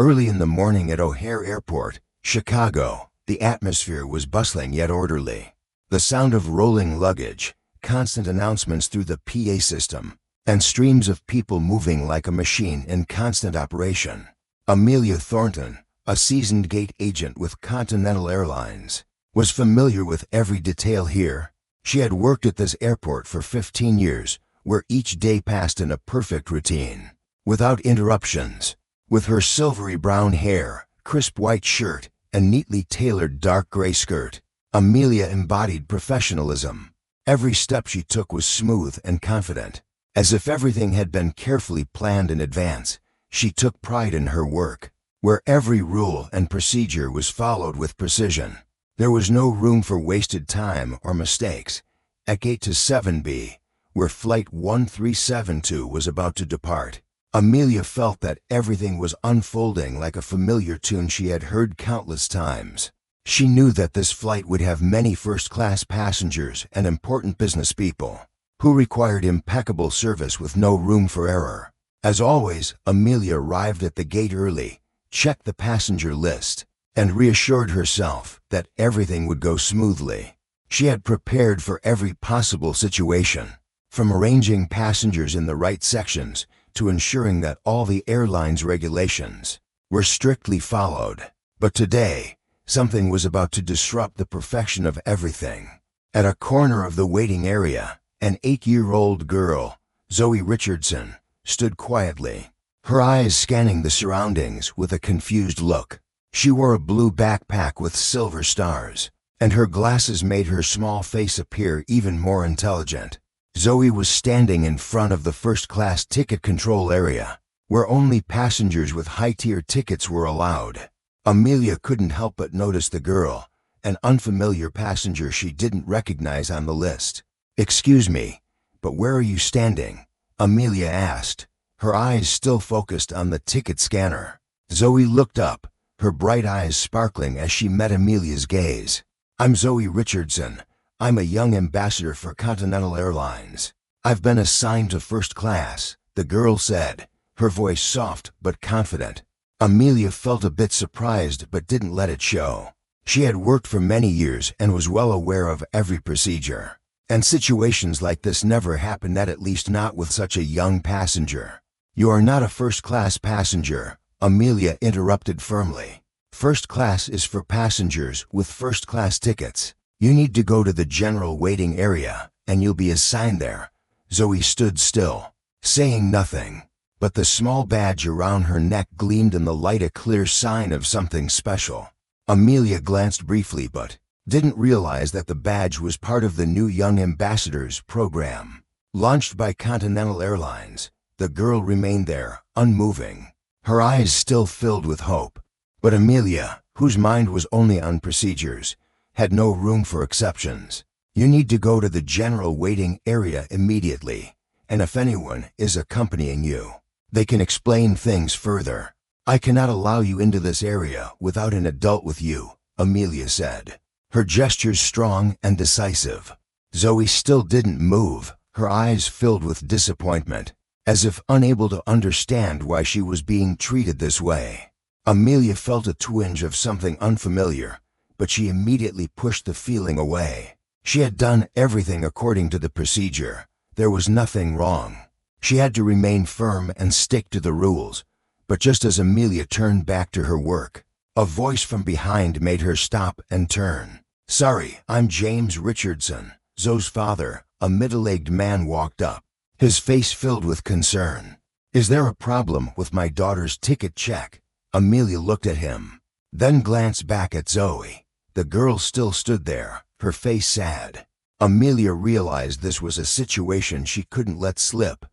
Early in the morning at O'Hare Airport, Chicago, the atmosphere was bustling yet orderly. The sound of rolling luggage, constant announcements through the PA system, and streams of people moving like a machine in constant operation. Amelia Thornton, a seasoned gate agent with Continental Airlines, was familiar with every detail here. She had worked at this airport for 15 years, where each day passed in a perfect routine, without interruptions. With her silvery brown hair, crisp white shirt, and neatly tailored dark gray skirt, Amelia embodied professionalism. Every step she took was smooth and confident, as if everything had been carefully planned in advance. She took pride in her work, where every rule and procedure was followed with precision. There was no room for wasted time or mistakes. At Gate to 7B, where Flight 1372 was about to depart, Amelia felt that everything was unfolding like a familiar tune she had heard countless times. She knew that this flight would have many first-class passengers and important business people, who required impeccable service with no room for error. As always, Amelia arrived at the gate early, checked the passenger list, and reassured herself that everything would go smoothly. She had prepared for every possible situation, from arranging passengers in the right sections to ensuring that all the airline's regulations were strictly followed. But today, something was about to disrupt the perfection of everything. At a corner of the waiting area, an 8-year-old girl, Zoe Richardson, stood quietly, her eyes scanning the surroundings with a confused look. She wore a blue backpack with silver stars, and her glasses made her small face appear even more intelligent. Zoe was standing in front of the first-class ticket control area, where only passengers with high-tier tickets were allowed. Amelia couldn't help but notice the girl, an unfamiliar passenger she didn't recognize on the list. "Excuse me, but where are you standing?" Amelia asked, her eyes still focused on the ticket scanner. Zoe looked up, her bright eyes sparkling as she met Amelia's gaze. "I'm Zoe Richardson. I'm a young ambassador for Continental Airlines. I've been assigned to first class," the girl said, her voice soft but confident. Amelia felt a bit surprised but didn't let it show. She had worked for many years and was well aware of every procedure. And situations like this never happened, at least not with such a young passenger. "You are not a first-class passenger," Amelia interrupted firmly. "First class is for passengers with first-class tickets. You need to go to the general waiting area, and you'll be assigned there." Zoe stood still, saying nothing, but the small badge around her neck gleamed in the light, a clear sign of something special. Amelia glanced briefly but didn't realize that the badge was part of the new Young Ambassadors program, launched by Continental Airlines. The girl remained there, unmoving, her eyes still filled with hope. But Amelia, whose mind was only on procedures, had no room for exceptions. "You need to go to the general waiting area immediately, and if anyone is accompanying you, they can explain things further. I cannot allow you into this area without an adult with you," Amelia said, her gestures strong and decisive. Zoe still didn't move, her eyes filled with disappointment, as if unable to understand why she was being treated this way. Amelia felt a twinge of something unfamiliar, but she immediately pushed the feeling away. She had done everything according to the procedure. There was nothing wrong. She had to remain firm and stick to the rules. But just as Amelia turned back to her work, a voice from behind made her stop and turn. "Sorry, I'm James Richardson, Zoe's father." A middle-aged man walked up, his face filled with concern. "Is there a problem with my daughter's ticket check?" Amelia looked at him, then glanced back at Zoe. The girl still stood there, her face sad. Amelia realized this was a situation she couldn't let slip.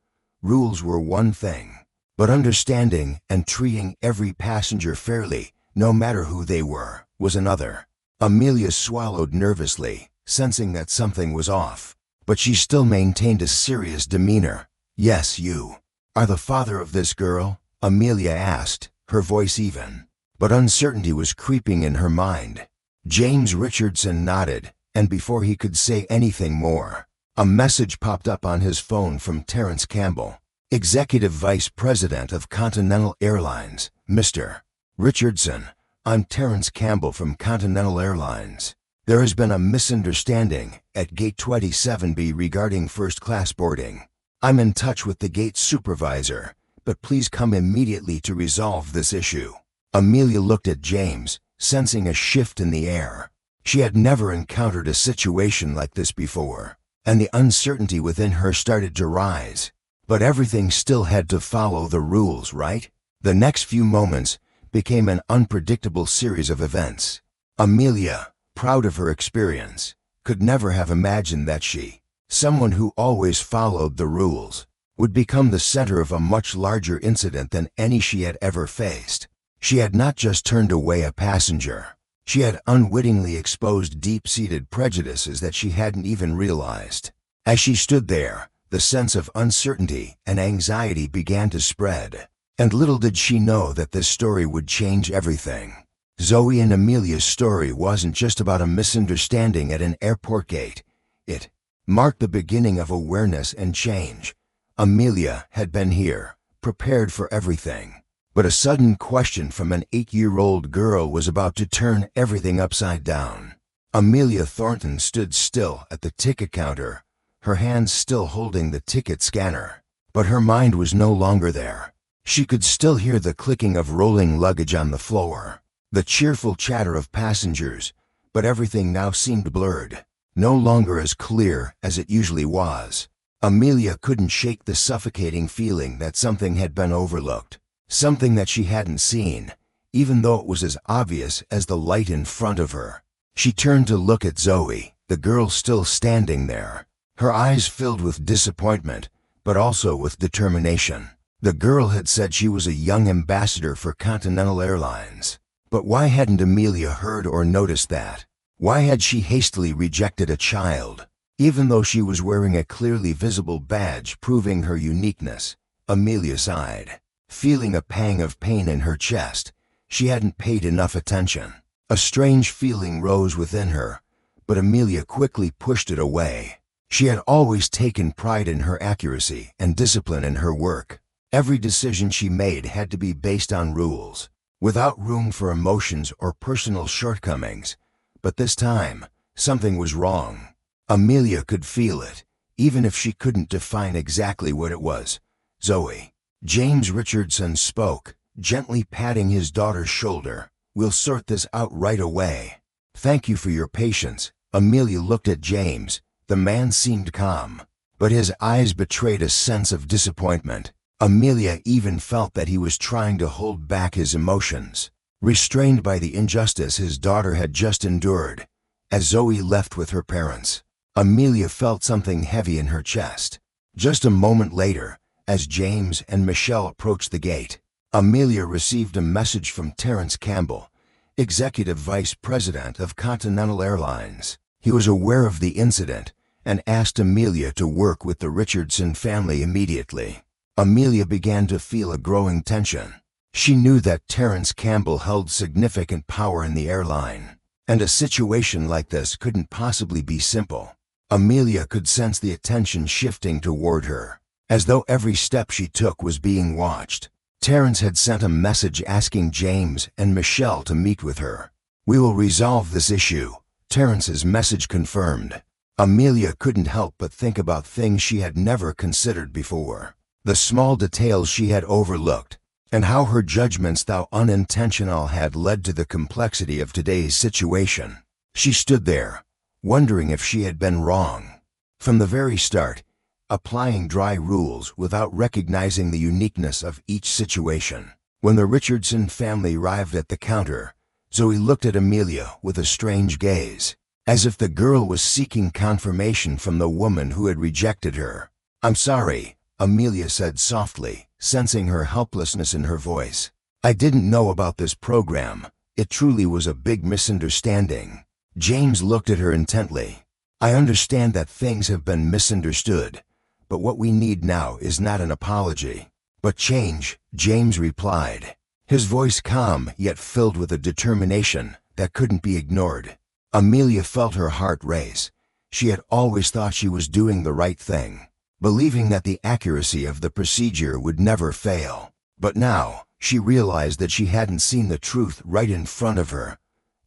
Rules were one thing, but understanding and treating every passenger fairly, no matter who they were, was another. Amelia swallowed nervously, sensing that something was off, but she still maintained a serious demeanor. "Yes, you are the father of this girl?" Amelia asked, her voice even, but uncertainty was creeping in her mind. James Richardson nodded, and before he could say anything more, a message popped up on his phone from Terrence Campbell, Executive Vice President of Continental Airlines. "Mr. Richardson, I'm Terrence Campbell from Continental Airlines. There has been a misunderstanding at Gate 27B regarding first-class boarding. I'm in touch with the gate supervisor, but please come immediately to resolve this issue. Amelia looked at James, sensing a shift in the air. She had never encountered a situation like this before, and the uncertainty within her started to rise. But everything still had to follow the rules, right? The next few moments became an unpredictable series of events. Amelia, proud of her experience, could never have imagined that she, someone who always followed the rules, would become the center of a much larger incident than any she had ever faced. She had not just turned away a passenger. She had unwittingly exposed deep-seated prejudices that she hadn't even realized. As she stood there, the sense of uncertainty and anxiety began to spread. And little did she know that this story would change everything. Zoe and Amelia's story wasn't just about a misunderstanding at an airport gate. It marked the beginning of awareness and change. Amelia had been here, prepared for everything. But a sudden question from an 8-year-old girl was about to turn everything upside down. Amelia Thornton stood still at the ticket counter, her hands still holding the ticket scanner. But her mind was no longer there. She could still hear the clicking of rolling luggage on the floor, the cheerful chatter of passengers, but everything now seemed blurred, no longer as clear as it usually was. Amelia couldn't shake the suffocating feeling that something had been overlooked, something that she hadn't seen, even though it was as obvious as the light in front of her. She turned to look at Zoe, the girl still standing there, her eyes filled with disappointment, but also with determination. The girl had said she was a young ambassador for Continental Airlines. But why hadn't Amelia heard or noticed that? Why had she hastily rejected a child, even though she was wearing a clearly visible badge proving her uniqueness? Amelia sighed, feeling a pang of pain in her chest. She hadn't paid enough attention. A strange feeling rose within her, but Amelia quickly pushed it away. She had always taken pride in her accuracy and discipline in her work. Every decision she made had to be based on rules, without room for emotions or personal shortcomings. But this time, something was wrong. Amelia could feel it, even if she couldn't define exactly what it was. Zoe. James Richardson spoke, gently patting his daughter's shoulder. We'll sort this out right away. Thank you for your patience. Amelia looked at James. The man seemed calm, but his eyes betrayed a sense of disappointment. Amelia even felt that he was trying to hold back his emotions, restrained by the injustice his daughter had just endured. As Zoe left with her parents, Amelia felt something heavy in her chest. Just a moment later, as James and Michelle approached the gate, Amelia received a message from Terrence Campbell, Executive Vice President of Continental Airlines. He was aware of the incident and asked Amelia to work with the Richardson family immediately. Amelia began to feel a growing tension. She knew that Terrence Campbell held significant power in the airline, and a situation like this couldn't possibly be simple. Amelia could sense the attention shifting toward her, as though every step she took was being watched. Terrence had sent a message asking James and Michelle to meet with her. We will resolve this issue, Terrence's message confirmed. Amelia couldn't help but think about things she had never considered before. The small details she had overlooked, and how her judgments, though unintentional, had led to the complexity of today's situation. She stood there, wondering if she had been wrong from the very start, applying dry rules without recognizing the uniqueness of each situation. When the Richardson family arrived at the counter, Zoe looked at Amelia with a strange gaze, as if the girl was seeking confirmation from the woman who had rejected her. I'm sorry, Amelia said softly, sensing her helplessness in her voice. I didn't know about this program. It truly was a big misunderstanding. James looked at her intently. I understand that things have been misunderstood, but what we need now is not an apology, but change, James replied, his voice calm yet filled with a determination that couldn't be ignored. Amelia felt her heart race. She had always thought she was doing the right thing, believing that the accuracy of the procedure would never fail. But now, she realized that she hadn't seen the truth right in front of her.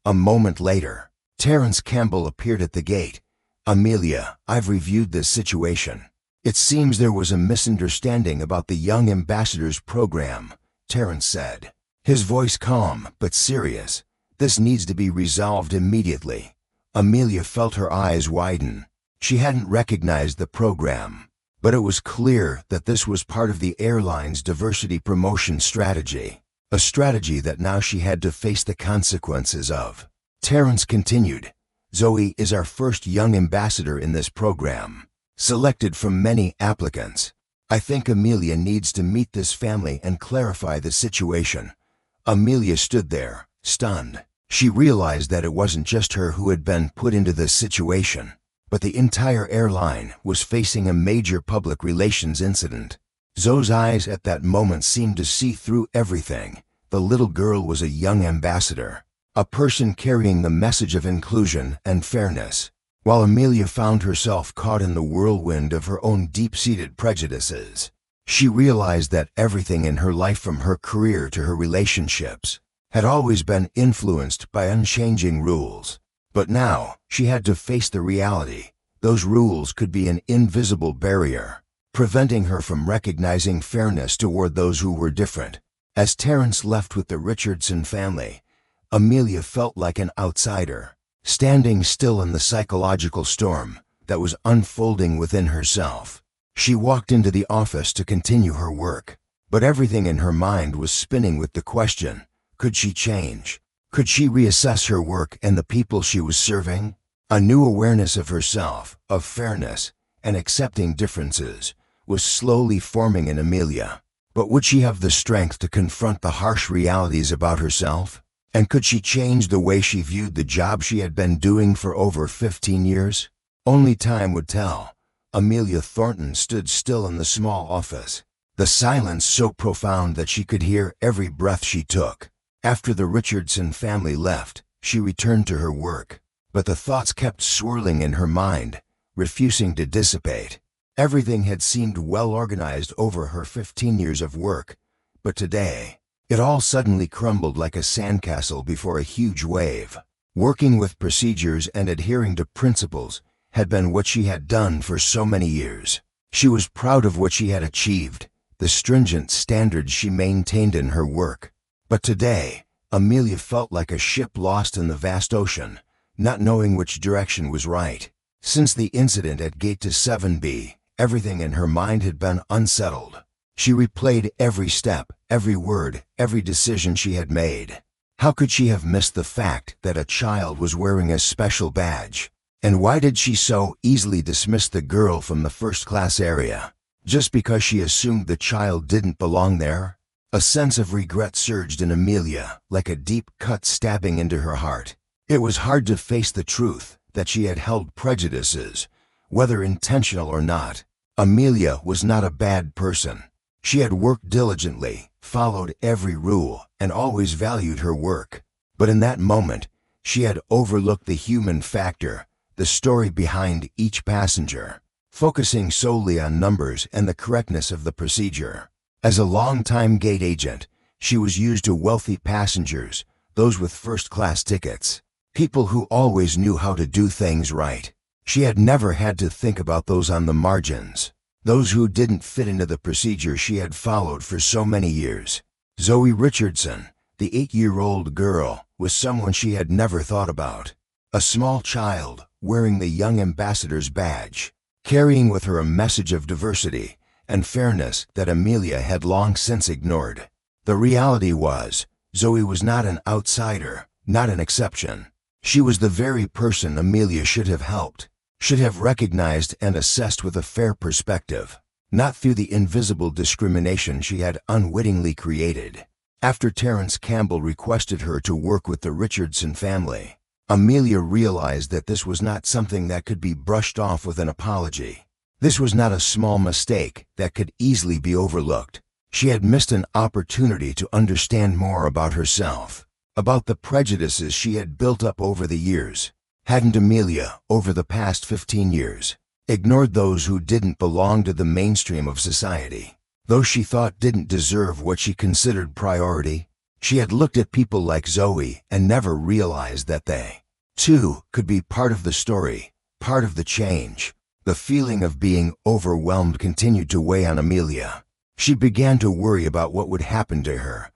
A moment later, Terrence Campbell appeared at the gate. "Amelia, I've reviewed this situation. It seems there was a misunderstanding about the Young Ambassadors program," Terrence said, his voice calm but serious. "This needs to be resolved immediately." Amelia felt her eyes widen. She hadn't recognized the program, but it was clear that this was part of the airline's diversity promotion strategy, a strategy that now she had to face the consequences of. Terrence continued, "Zoe is our first young ambassador in this program, selected from many applicants. I think Amelia needs to meet this family and clarify the situation." Amelia stood there, stunned. She realized that it wasn't just her who had been put into this situation, but the entire airline was facing a major public relations incident. Zoe's eyes at that moment seemed to see through everything. The little girl was a young ambassador, a person carrying the message of inclusion and fairness, while Amelia found herself caught in the whirlwind of her own deep-seated prejudices. She realized that everything in her life, from her career to her relationships, had always been influenced by unchanging rules. But now, she had to face the reality. Those rules could be an invisible barrier, preventing her from recognizing fairness toward those who were different. As Terrence left with the Richardson family, Amelia felt like an outsider, standing still in the psychological storm that was unfolding within herself. She walked into the office to continue her work, but everything in her mind was spinning with the question, could she change? Could she reassess her work and the people she was serving? A new awareness of herself, of fairness, and accepting differences was slowly forming in Amelia. But would she have the strength to confront the harsh realities about herself? And could she change the way she viewed the job she had been doing for over 15 years? Only time would tell. Amelia Thornton stood still in the small office, the silence so profound that she could hear every breath she took. After the Richardson family left, she returned to her work, but the thoughts kept swirling in her mind, refusing to dissipate. Everything had seemed well organized over her 15 years of work, but today, it all suddenly crumbled like a sandcastle before a huge wave. Working with procedures and adhering to principles had been what she had done for so many years. She was proud of what she had achieved, the stringent standards she maintained in her work. But today, Amelia felt like a ship lost in the vast ocean, not knowing which direction was right. Since the incident at Gate to 7B, everything in her mind had been unsettled. She replayed every step, every word, every decision she had made. How could she have missed the fact that a child was wearing a special badge? And why did she so easily dismiss the girl from the first-class area, just because she assumed the child didn't belong there? A sense of regret surged in Amelia, like a deep cut stabbing into her heart. It was hard to face the truth that she had held prejudices, whether intentional or not. Amelia was not a bad person. She had worked diligently, followed every rule, and always valued her work. But in that moment, she had overlooked the human factor, the story behind each passenger, focusing solely on numbers and the correctness of the procedure. As a long-time gate agent, she was used to wealthy passengers, those with first-class tickets, people who always knew how to do things right. She had never had to think about those on the margins, those who didn't fit into the procedure she had followed for so many years. Zoe Richardson, the 8-year-old girl, was someone she had never thought about. A small child, wearing the Young Ambassador's badge, carrying with her a message of diversity and fairness that Amelia had long since ignored. The reality was, Zoe was not an outsider, not an exception. She was the very person Amelia should have helped, should have recognized and assessed with a fair perspective, not through the invisible discrimination she had unwittingly created. After Terrence Campbell requested her to work with the Richardson family, Amelia realized that this was not something that could be brushed off with an apology. This was not a small mistake that could easily be overlooked. She had missed an opportunity to understand more about herself, about the prejudices she had built up over the years. Hadn't Amelia, over the past 15 years, ignored those who didn't belong to the mainstream of society? those she thought didn't deserve what she considered priority. She had looked at people like Zoe and never realized that they, too, could be part of the story, part of the change. The feeling of being overwhelmed continued to weigh on Amelia. She began to worry about what would happen to her,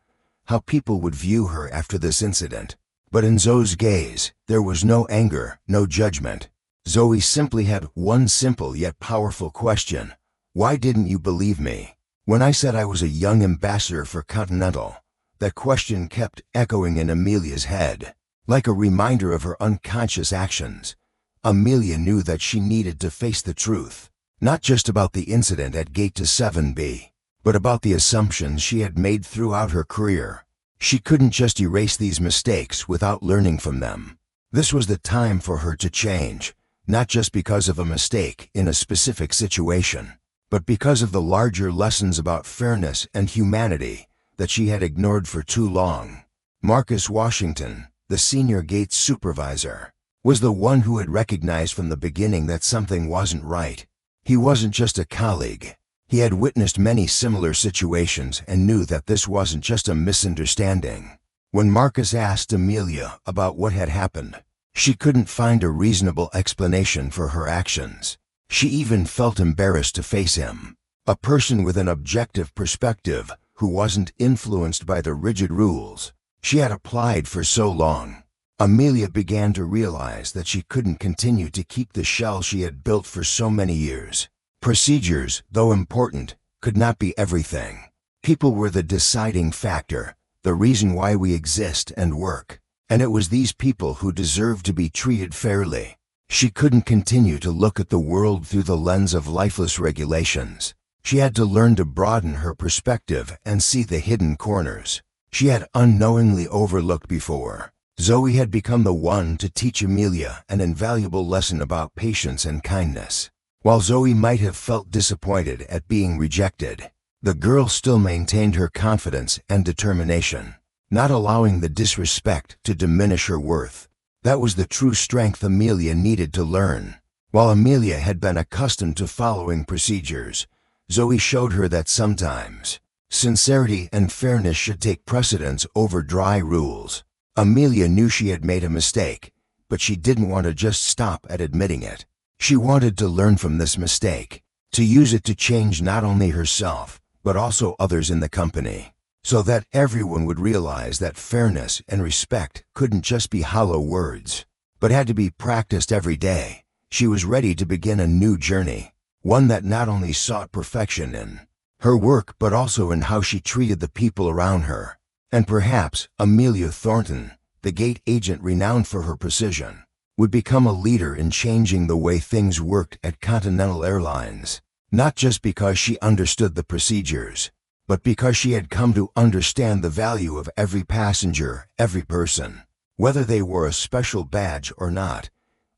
how people would view her after this incident. But in Zoe's gaze, there was no anger, no judgment. Zoe simply had one simple yet powerful question. Why didn't you believe me when I said I was a young ambassador for Continental? That question kept echoing in Amelia's head, like a reminder of her unconscious actions. Amelia knew that she needed to face the truth, not just about the incident at Gate to 7B, but about the assumptions she had made throughout her career. She couldn't just erase these mistakes without learning from them. This was the time for her to change, not just because of a mistake in a specific situation, but because of the larger lessons about fairness and humanity that she had ignored for too long. Marcus Washington, the senior gates supervisor, was the one who had recognized from the beginning that something wasn't right. He wasn't just a colleague. He had witnessed many similar situations and knew that this wasn't just a misunderstanding. When Marcus asked Amelia about what had happened, she couldn't find a reasonable explanation for her actions. She even felt embarrassed to face him, a person with an objective perspective who wasn't influenced by the rigid rules she had applied for so long. Amelia began to realize that she couldn't continue to keep the shell she had built for so many years. Procedures, though important, could not be everything. People were the deciding factor, the reason why we exist and work, and it was these people who deserved to be treated fairly. She couldn't continue to look at the world through the lens of lifeless regulations. She had to learn to broaden her perspective and see the hidden corners she had unknowingly overlooked before. Zoe had become the one to teach Amelia an invaluable lesson about patience and kindness. While Zoe might have felt disappointed at being rejected, the girl still maintained her confidence and determination, not allowing the disrespect to diminish her worth. That was the true strength Amelia needed to learn. While Amelia had been accustomed to following procedures, Zoe showed her that sometimes sincerity and fairness should take precedence over dry rules. Amelia knew she had made a mistake, but she didn't want to just stop at admitting it. She wanted to learn from this mistake, to use it to change not only herself, but also others in the company, so that everyone would realize that fairness and respect couldn't just be hollow words, but had to be practiced every day. She was ready to begin a new journey, one that not only sought perfection in her work but also in how she treated the people around her. And perhaps Amelia Thornton, the gate agent renowned for her precision, would become a leader in changing the way things worked at Continental Airlines, not just because she understood the procedures, but because she had come to understand the value of every passenger, every person. Whether they wore a special badge or not,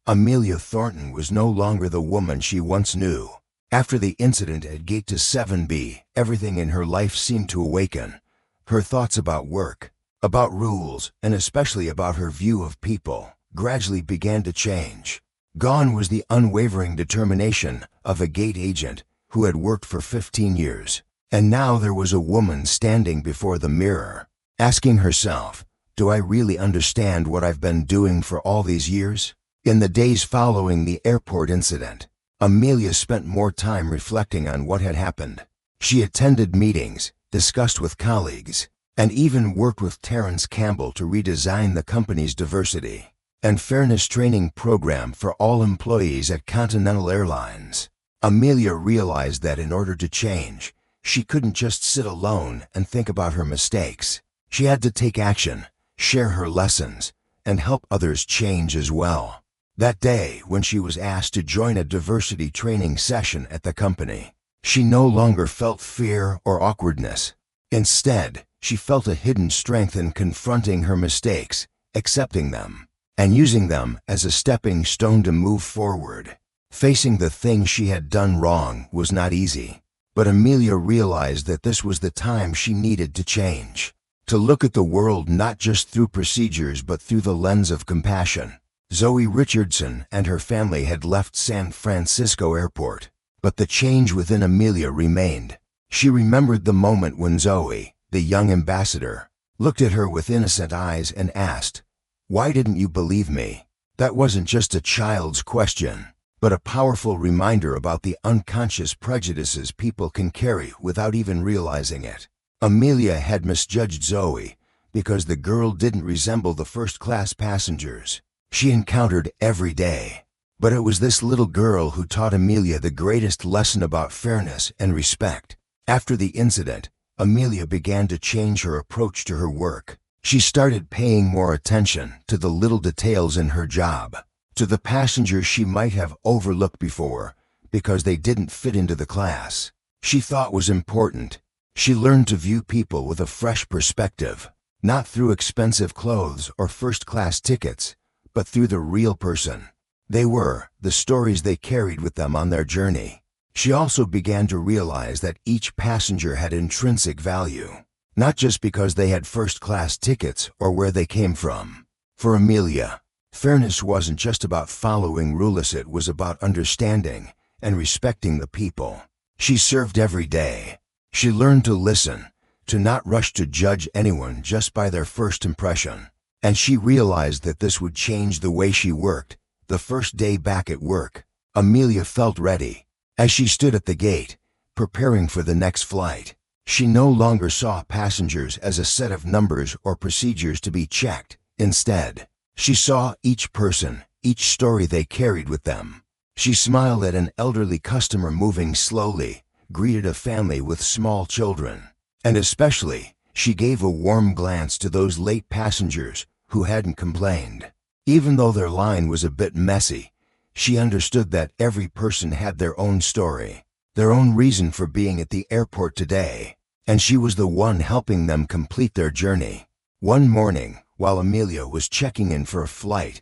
Amelia Thornton was no longer the woman she once knew. After the incident at Gate to 7B, everything in her life seemed to awaken. Her thoughts about work, about rules, and especially about her view of people gradually began to change. Gone was the unwavering determination of a gate agent who had worked for 15 years. And now there was a woman standing before the mirror, asking herself, do I really understand what I've been doing for all these years? In the days following the airport incident, Amelia spent more time reflecting on what had happened. She attended meetings, discussed with colleagues, and even worked with Terrence Campbell to redesign the company's diversity and fairness training program for all employees at Continental Airlines. Amelia realized that in order to change, she couldn't just sit alone and think about her mistakes. She had to take action, share her lessons, and help others change as well. That day, when she was asked to join a diversity training session at the company, she no longer felt fear or awkwardness. Instead, she felt a hidden strength in confronting her mistakes, accepting them, and using them as a stepping stone to move forward. Facing the things she had done wrong was not easy, but Amelia realized that this was the time she needed to change, to look at the world not just through procedures but through the lens of compassion. Zoe Richardson and her family had left San Francisco Airport, but the change within Amelia remained. She remembered the moment when Zoe, the young ambassador, looked at her with innocent eyes and asked, "Why didn't you believe me?" That wasn't just a child's question, but a powerful reminder about the unconscious prejudices people can carry without even realizing it. Amelia had misjudged Zoe because the girl didn't resemble the first-class passengers she encountered every day. But it was this little girl who taught Amelia the greatest lesson about fairness and respect. After the incident, Amelia began to change her approach to her work. She started paying more attention to the little details in her job, to the passengers she might have overlooked before because they didn't fit into the class she thought was important. She learned to view people with a fresh perspective, not through expensive clothes or first-class tickets, but through the real person they were, the stories they carried with them on their journey. She also began to realize that each passenger had intrinsic value, not just because they had first-class tickets or where they came from. For Amelia, fairness wasn't just about following rules, it was about understanding and respecting the people she served every day. She learned to listen, to not rush to judge anyone just by their first impression. And she realized that this would change the way she worked. The first day back at work, Amelia felt ready. As she stood at the gate, preparing for the next flight, she no longer saw passengers as a set of numbers or procedures to be checked. Instead, she saw each person, each story they carried with them. She smiled at an elderly customer moving slowly, greeted a family with small children, and especially, she gave a warm glance to those late passengers who hadn't complained. Even though their line was a bit messy, she understood that every person had their own story, their own reason for being at the airport today, and she was the one helping them complete their journey. One morning, while Amelia was checking in for a flight,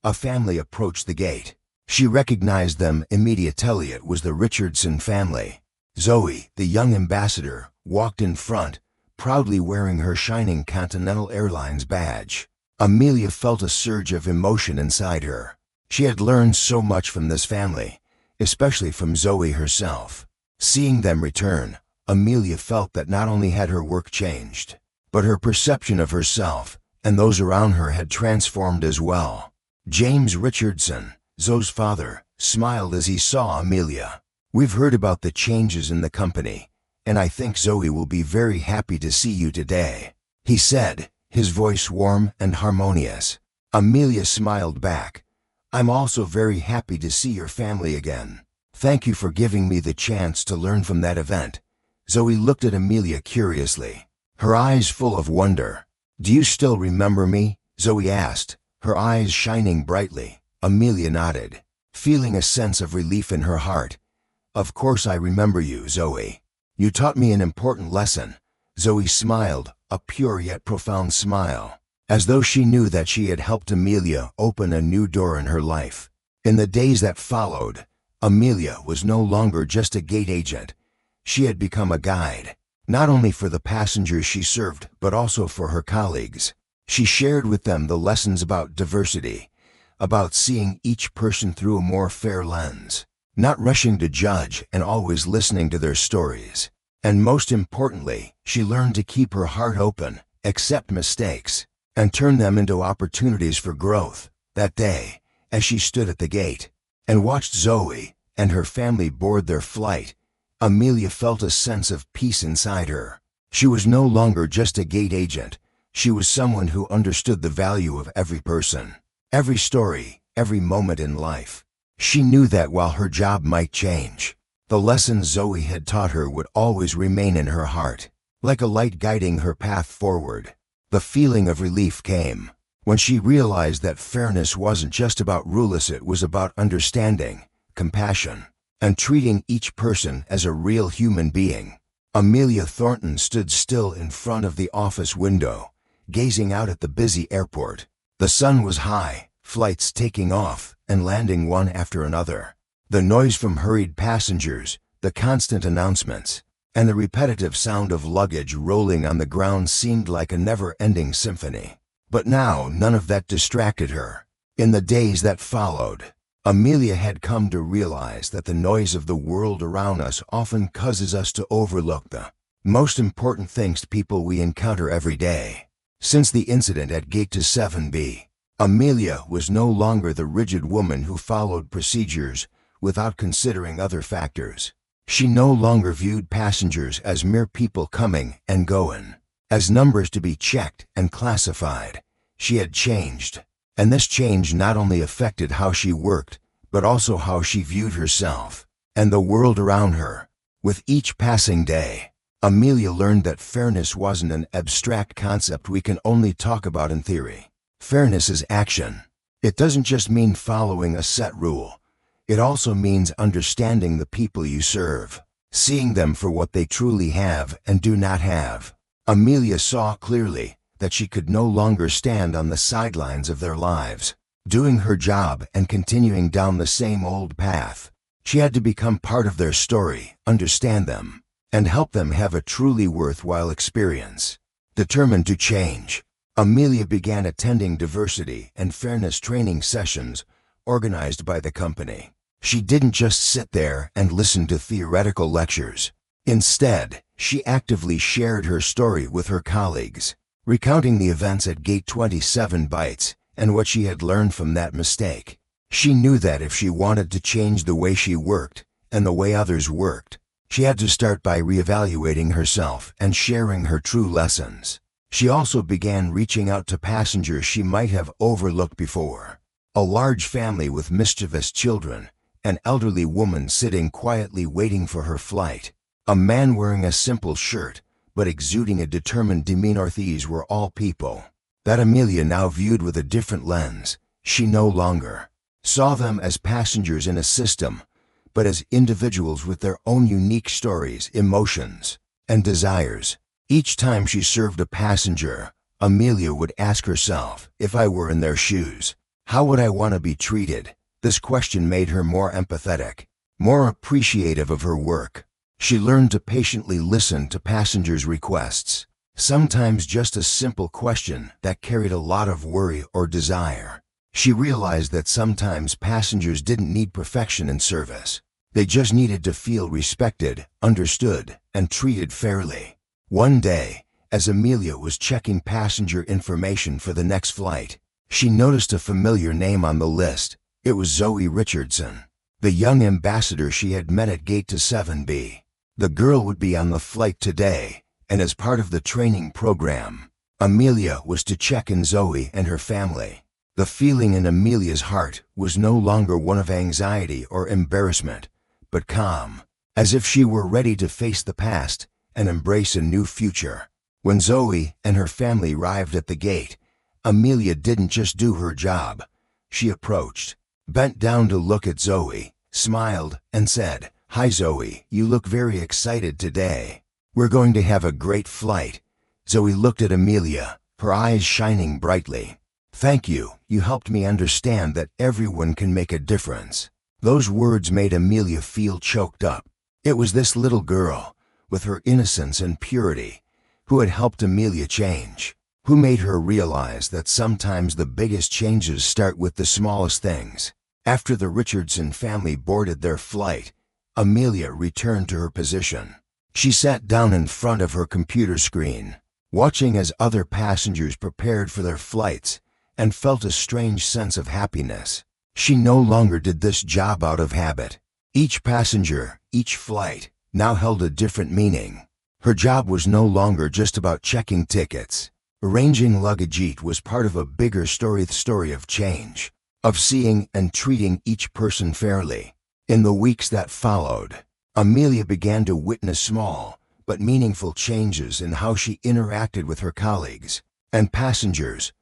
a family approached the gate. She recognized them immediately. It was the Richardson family. Zoe, the young ambassador, walked in front, proudly wearing her shining Continental Airlines badge. Amelia felt a surge of emotion inside her. She had learned so much from this family, especially from Zoe herself. Seeing them return, Amelia felt that not only had her work changed, but her perception of herself and those around her had transformed as well. James Richardson, Zoe's father, smiled as he saw Amelia. "We've heard about the changes in the company, and I think Zoe will be very happy to see you today," he said, his voice warm and harmonious. Amelia smiled back. "I'm also very happy to see your family again. Thank you for giving me the chance to learn from that event." Zoe looked at Amelia curiously, her eyes full of wonder. "Do you still remember me?" Zoe asked, her eyes shining brightly. Amelia nodded, feeling a sense of relief in her heart. "Of course I remember you, Zoe. You taught me an important lesson." Zoe smiled, a pure yet profound smile, as though she knew that she had helped Amelia open a new door in her life. In the days that followed, Amelia was no longer just a gate agent. She had become a guide, not only for the passengers she served, but also for her colleagues. She shared with them the lessons about diversity, about seeing each person through a more fair lens, not rushing to judge and always listening to their stories. And most importantly, she learned to keep her heart open, accept mistakes, and turn them into opportunities for growth. That day, as she stood at the gate and watched Zoe and her family board their flight, Amelia felt a sense of peace inside her. She was no longer just a gate agent. She was someone who understood the value of every person, every story, every moment in life. She knew that while her job might change, the lessons Zoe had taught her would always remain in her heart, like a light guiding her path forward. The feeling of relief came when she realized that fairness wasn't just about rules, it was about understanding, compassion, and treating each person as a real human being. Amelia Thornton stood still in front of the office window, gazing out at the busy airport. The sun was high, flights taking off and landing one after another. The noise from hurried passengers, the constant announcements, and the repetitive sound of luggage rolling on the ground seemed like a never-ending symphony. But now none of that distracted her. In the days that followed, Amelia had come to realize that the noise of the world around us often causes us to overlook the most important things to people we encounter every day. Since the incident at Gate to 7B, Amelia was no longer the rigid woman who followed procedures without considering other factors. She no longer viewed passengers as mere people coming and going, as numbers to be checked and classified. She had changed, and this change not only affected how she worked, but also how she viewed herself and the world around her. With each passing day, Amelia learned that fairness wasn't an abstract concept we can only talk about in theory. Fairness is action. It doesn't just mean following a set rule. It also means understanding the people you serve, seeing them for what they truly have and do not have. Amelia saw clearly that she could no longer stand on the sidelines of their lives, doing her job and continuing down the same old path. She had to become part of their story, understand them, and help them have a truly worthwhile experience. Determined to change, Amelia began attending diversity and fairness training sessions organized by the company. She didn't just sit there and listen to theoretical lectures. Instead, she actively shared her story with her colleagues, recounting the events at Gate 27 Bites and what she had learned from that mistake. She knew that if she wanted to change the way she worked and the way others worked, she had to start by reevaluating herself and sharing her true lessons. She also began reaching out to passengers she might have overlooked before. A large family with mischievous children, an elderly woman sitting quietly waiting for her flight, a man wearing a simple shirt but exuding a determined demeanor. These were all people that Amelia now viewed with a different lens. She no longer saw them as passengers in a system, but as individuals with their own unique stories, emotions, and desires. Each time she served a passenger, Amelia would ask herself, if I were in their shoes, how would I want to be treated? This question made her more empathetic, more appreciative of her work. She learned to patiently listen to passengers' requests, sometimes just a simple question that carried a lot of worry or desire. She realized that sometimes passengers didn't need perfection in service. They just needed to feel respected, understood, and treated fairly. One day, as Amelia was checking passenger information for the next flight, she noticed a familiar name on the list. It was Zoe Richardson, the young ambassador she had met at Gate to 7B. The girl would be on the flight today, and as part of the training program, Amelia was to check in Zoe and her family. The feeling in Amelia's heart was no longer one of anxiety or embarrassment, but calm, as if she were ready to face the past and embrace a new future. When Zoe and her family arrived at the gate, Amelia didn't just do her job. She approached, bent down to look at Zoe, smiled, and said, "Hi Zoe, you look very excited today. We're going to have a great flight." Zoe looked at Amelia, her eyes shining brightly. "Thank you, you helped me understand that everyone can make a difference." Those words made Amelia feel choked up. It was this little girl, with her innocence and purity, who had helped Amelia change, who made her realize that sometimes the biggest changes start with the smallest things. After the Richardson family boarded their flight, Amelia returned to her position. She sat down in front of her computer screen, watching as other passengers prepared for their flights, and felt a strange sense of happiness. She no longer did this job out of habit. Each passenger, each flight, now held a different meaning. Her job was no longer just about checking tickets. Arranging luggage. It was part of a bigger story, the story of change, of seeing and treating each person fairly. In the weeks that followed, Amelia began to witness small but meaningful changes in how she interacted with her colleagues and passengers.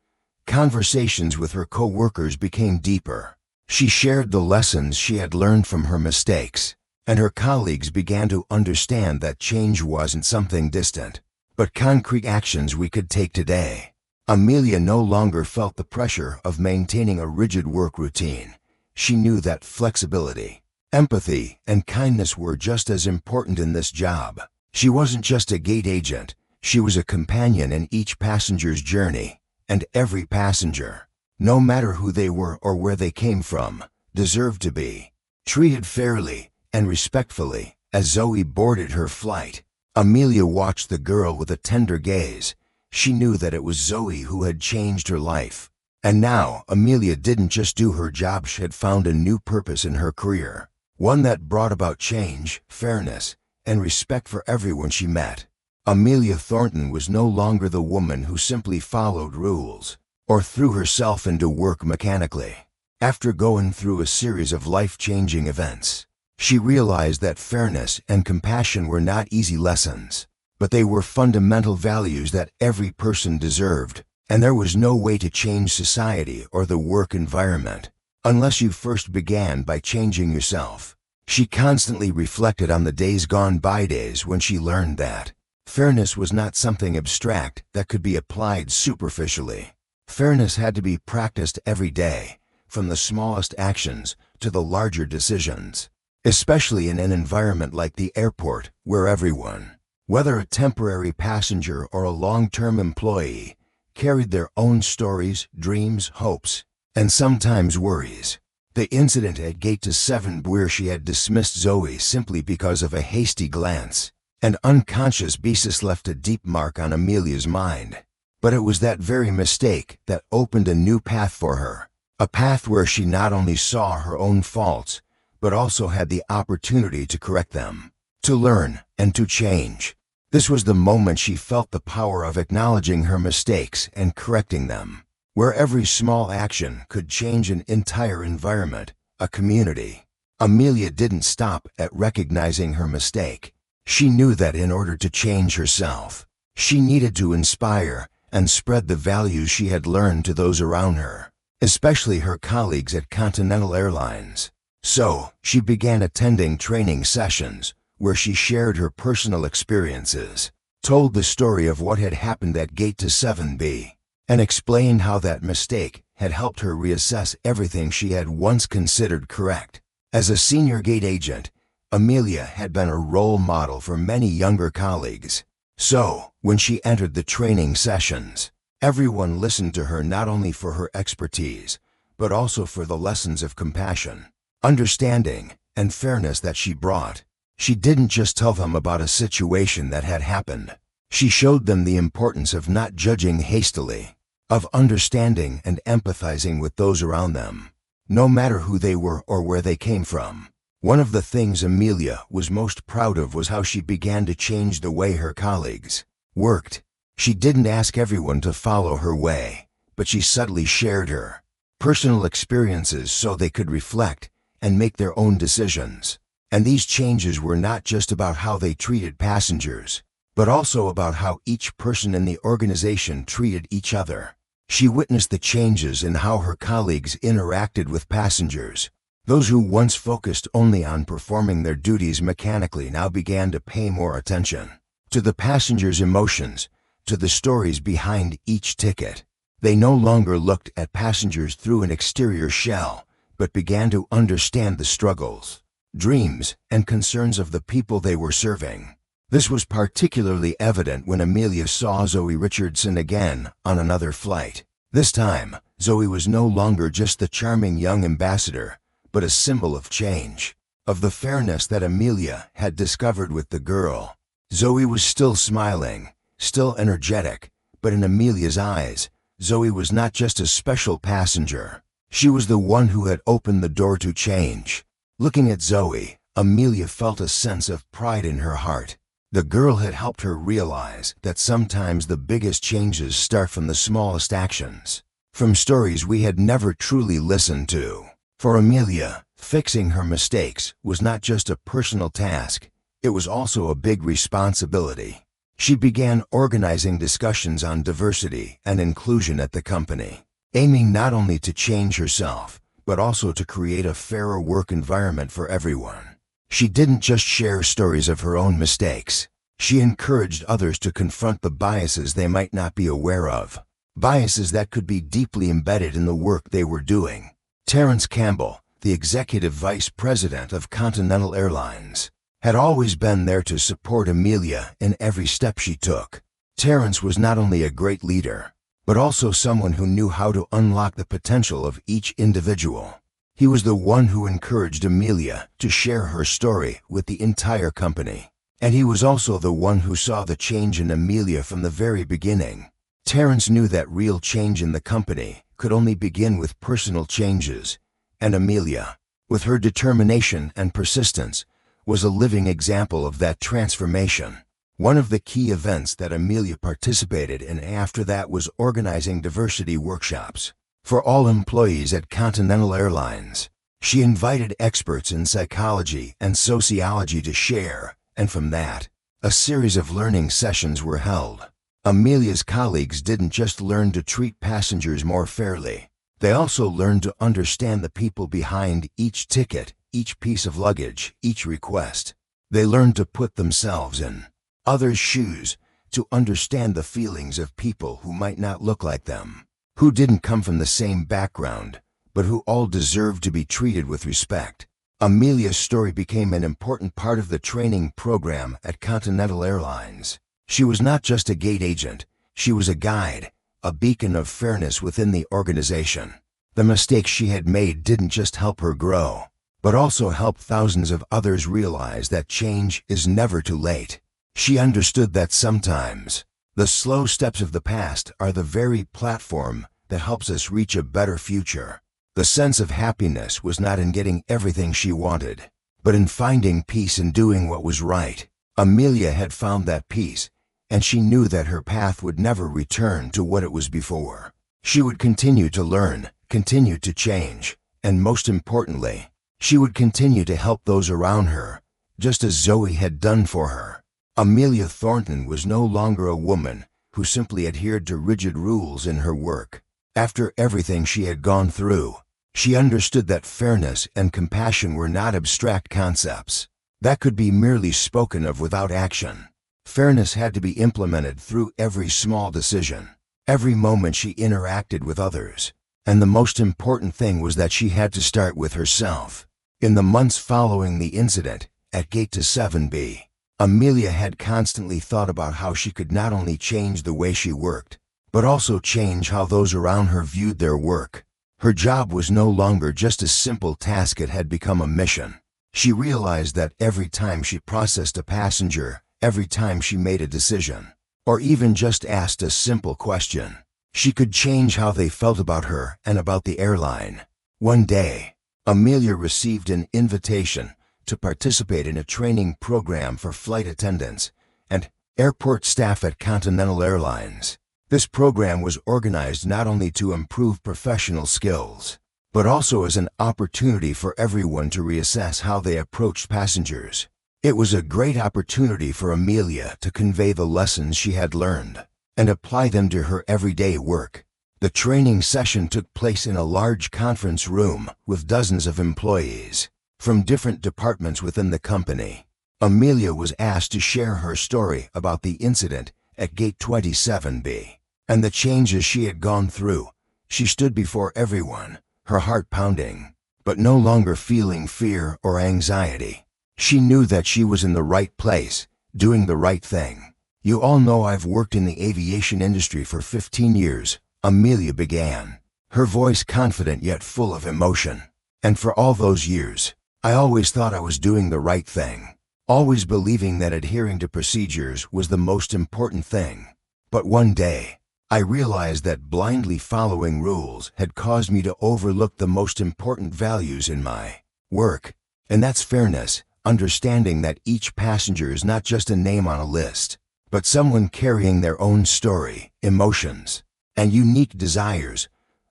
Conversations with her co-workers became deeper. She shared the lessons she had learned from her mistakes, and her colleagues began to understand that change wasn't something distant, but concrete actions we could take today. Amelia no longer felt the pressure of maintaining a rigid work routine. She knew that flexibility, empathy, and kindness were just as important in this job. She wasn't just a gate agent, she was a companion in each passenger's journey. And every passenger, no matter who they were or where they came from, deserved to be treated fairly and respectfully. As Zoe boarded her flight, Amelia watched the girl with a tender gaze. She knew that it was Zoe who had changed her life. And now, Amelia didn't just do her job, she had found a new purpose in her career. One that brought about change, fairness, and respect for everyone she met. Amelia Thornton was no longer the woman who simply followed rules or threw herself into work mechanically. After going through a series of life-changing events, she realized that fairness and compassion were not easy lessons, but they were fundamental values that every person deserved, and there was no way to change society or the work environment unless you first began by changing yourself. She constantly reflected on the days gone by, days when she learned that fairness was not something abstract that could be applied superficially. Fairness had to be practiced every day, from the smallest actions to the larger decisions, especially in an environment like the airport, where everyone, whether a temporary passenger or a long-term employee, carried their own stories, dreams, hopes, and sometimes worries. The incident at Gate 7, where she had dismissed Zoe simply because of a hasty glance and unconscious basis, left a deep mark on Amelia's mind. But it was that very mistake that opened a new path for her, a path where she not only saw her own faults, but also had the opportunity to correct them, to learn, and to change. This was the moment she felt the power of acknowledging her mistakes and correcting them, where every small action could change an entire environment, a community. Amelia didn't stop at recognizing her mistake. She knew that in order to change herself, she needed to inspire and spread the values she had learned to those around her, especially her colleagues at Continental Airlines. So, she began attending training sessions where she shared her personal experiences, told the story of what had happened at Gate 7B, and explained how that mistake had helped her reassess everything she had once considered correct. As a senior gate agent, Amelia had been a role model for many younger colleagues. So, when she entered the training sessions, everyone listened to her not only for her expertise, but also for the lessons of compassion, understanding, and fairness that she brought. She didn't just tell them about a situation that had happened. She showed them the importance of not judging hastily, of understanding and empathizing with those around them, no matter who they were or where they came from. One of the things Amelia was most proud of was how she began to change the way her colleagues worked. She didn't ask everyone to follow her way, but she subtly shared her personal experiences so they could reflect and make their own decisions. And these changes were not just about how they treated passengers, but also about how each person in the organization treated each other. She witnessed the changes in how her colleagues interacted with passengers. Those who once focused only on performing their duties mechanically now began to pay more attention to the passengers' emotions, to the stories behind each ticket. They no longer looked at passengers through an exterior shell, but began to understand the struggles, dreams, and concerns of the people they were serving. This was particularly evident when Amelia saw Zoe Richardson again on another flight. This time, Zoe was no longer just the charming young ambassador, but a symbol of change, of the fairness that Amelia had discovered with the girl. Zoe was still smiling, still energetic, but in Amelia's eyes, Zoe was not just a special passenger. She was the one who had opened the door to change. Looking at Zoe, Amelia felt a sense of pride in her heart. The girl had helped her realize that sometimes the biggest changes start from the smallest actions, from stories we had never truly listened to. For Amelia, fixing her mistakes was not just a personal task, it was also a big responsibility. She began organizing discussions on diversity and inclusion at the company, aiming not only to change herself, but also to create a fairer work environment for everyone. She didn't just share stories of her own mistakes. She encouraged others to confront the biases they might not be aware of, biases that could be deeply embedded in the work they were doing. Terrence Campbell, the executive vice president of Continental Airlines, had always been there to support Amelia in every step she took. Terrence was not only a great leader, but also someone who knew how to unlock the potential of each individual. He was the one who encouraged Amelia to share her story with the entire company. And he was also the one who saw the change in Amelia from the very beginning. Terrence knew that real change in the company could only begin with personal changes, and Amelia, with her determination and persistence, was a living example of that transformation. One of the key events that Amelia participated in after that was organizing diversity workshops for all employees at Continental Airlines. She invited experts in psychology and sociology to share, and from that, a series of learning sessions were held. Amelia's colleagues didn't just learn to treat passengers more fairly. They also learned to understand the people behind each ticket, each piece of luggage, each request. They learned to put themselves in others' shoes, to understand the feelings of people who might not look like them, who didn't come from the same background, but who all deserved to be treated with respect. Amelia's story became an important part of the training program at Continental Airlines. She was not just a gate agent, she was a guide, a beacon of fairness within the organization. The mistakes she had made didn't just help her grow, but also help thousands of others realize that change is never too late. She understood that sometimes the slow steps of the past are the very platform that helps us reach a better future. The sense of happiness was not in getting everything she wanted, but in finding peace in doing what was right. Amelia had found that peace, and she knew that her path would never return to what it was before. She would continue to learn, continue to change, and most importantly, she would continue to help those around her, just as Zoe had done for her. Amelia Thornton was no longer a woman who simply adhered to rigid rules in her work. After everything she had gone through, she understood that fairness and compassion were not abstract concepts that could be merely spoken of without action. Fairness had to be implemented through every small decision, every moment she interacted with others. And the most important thing was that she had to start with herself. In the months following the incident at Gate to 7B, Amelia had constantly thought about how she could not only change the way she worked, but also change how those around her viewed their work. Her job was no longer just a simple task, it had become a mission. She realized that every time she processed a passenger, every time she made a decision, or even just asked a simple question, she could change how they felt about her and about the airline. One day, Amelia received an invitation to participate in a training program for flight attendants and airport staff at Continental Airlines. This program was organized not only to improve professional skills, but also as an opportunity for everyone to reassess how they approached passengers. It was a great opportunity for Amelia to convey the lessons she had learned and apply them to her everyday work. The training session took place in a large conference room with dozens of employees from different departments within the company. Amelia was asked to share her story about the incident at Gate 27B and the changes she had gone through. She stood before everyone, her heart pounding, but no longer feeling fear or anxiety. She knew that she was in the right place, doing the right thing. "You all know I've worked in the aviation industry for 15 years, Amelia began, her voice confident yet full of emotion. "And for all those years, I always thought I was doing the right thing, always believing that adhering to procedures was the most important thing. But one day, I realized that blindly following rules had caused me to overlook the most important values in my work, and that's fairness, understanding that each passenger is not just a name on a list, but someone carrying their own story, emotions, and unique desires."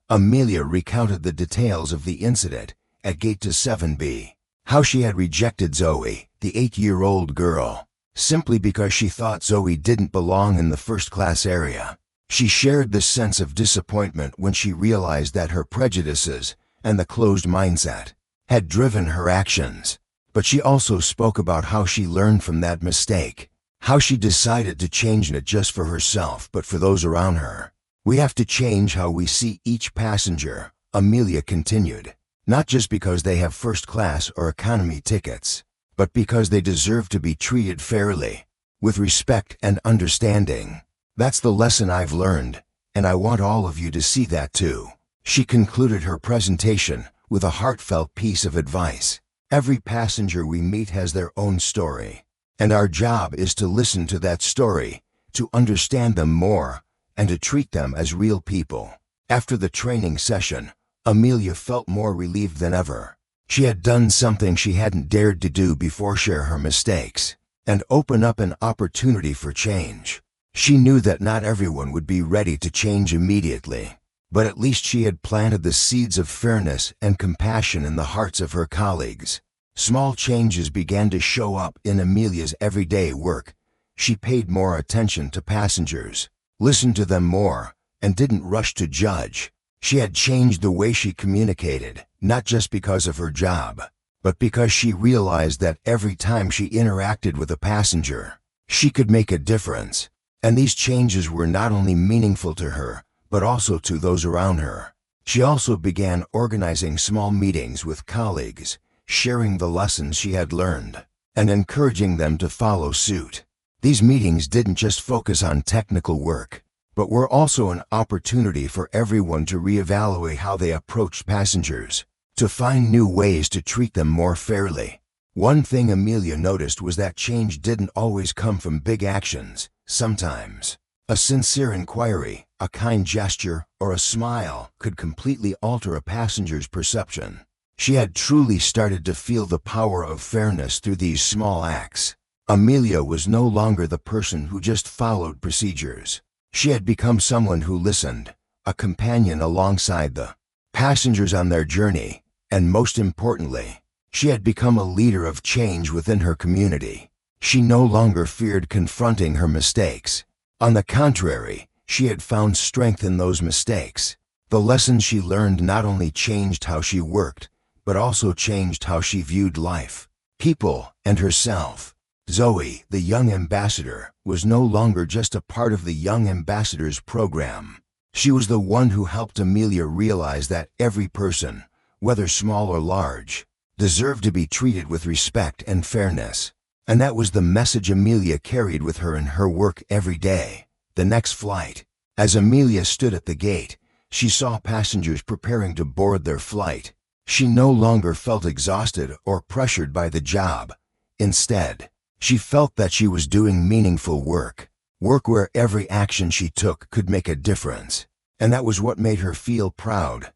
Amelia recounted the details of the incident at Gate to 7B, how she had rejected Zoe, the 8-year-old girl, simply because she thought Zoe didn't belong in the first-class area. She shared the sense of disappointment when she realized that her prejudices and the closed mindset had driven her actions. But she also spoke about how she learned from that mistake, how she decided to change not just for herself but for those around her. "We have to change how we see each passenger," Amelia continued, "not just because they have first class or economy tickets, but because they deserve to be treated fairly, with respect and understanding. That's the lesson I've learned, and I want all of you to see that too." She concluded her presentation with a heartfelt piece of advice. Every passenger we meet has their own story, and our job is to listen to that story, to understand them more, and to treat them as real people. After the training session, Amelia felt more relieved than ever. She had done something she hadn't dared to do before: share her mistakes and open up an opportunity for change. She knew that not everyone would be ready to change immediately, but at least she had planted the seeds of fairness and compassion in the hearts of her colleagues. Small changes began to show up in Amelia's everyday work. She paid more attention to passengers, listened to them more, and didn't rush to judge. She had changed the way she communicated, not just because of her job, but because she realized that every time she interacted with a passenger, she could make a difference. And these changes were not only meaningful to her, but also to those around her. She also began organizing small meetings with colleagues, sharing the lessons she had learned, and encouraging them to follow suit. These meetings didn't just focus on technical work, but were also an opportunity for everyone to reevaluate how they approached passengers, to find new ways to treat them more fairly. One thing Amelia noticed was that change didn't always come from big actions. Sometimes, a sincere inquiry, a kind gesture, or a smile could completely alter a passenger's perception. She had truly started to feel the power of fairness through these small acts. Amelia was no longer the person who just followed procedures. She had become someone who listened, a companion alongside the passengers on their journey, and most importantly, she had become a leader of change within her community. She no longer feared confronting her mistakes. On the contrary, she had found strength in those mistakes. The lessons she learned not only changed how she worked, but also changed how she viewed life, people, and herself. Zoe, the young ambassador, was no longer just a part of the Young Ambassadors program. She was the one who helped Amelia realize that every person, whether small or large, deserved to be treated with respect and fairness. And that was the message Amelia carried with her in her work every day. The next flight. As Amelia stood at the gate, she saw passengers preparing to board their flight. She no longer felt exhausted or pressured by the job. Instead, she felt that she was doing meaningful work where every action she took could make a difference. And that was what made her feel proud.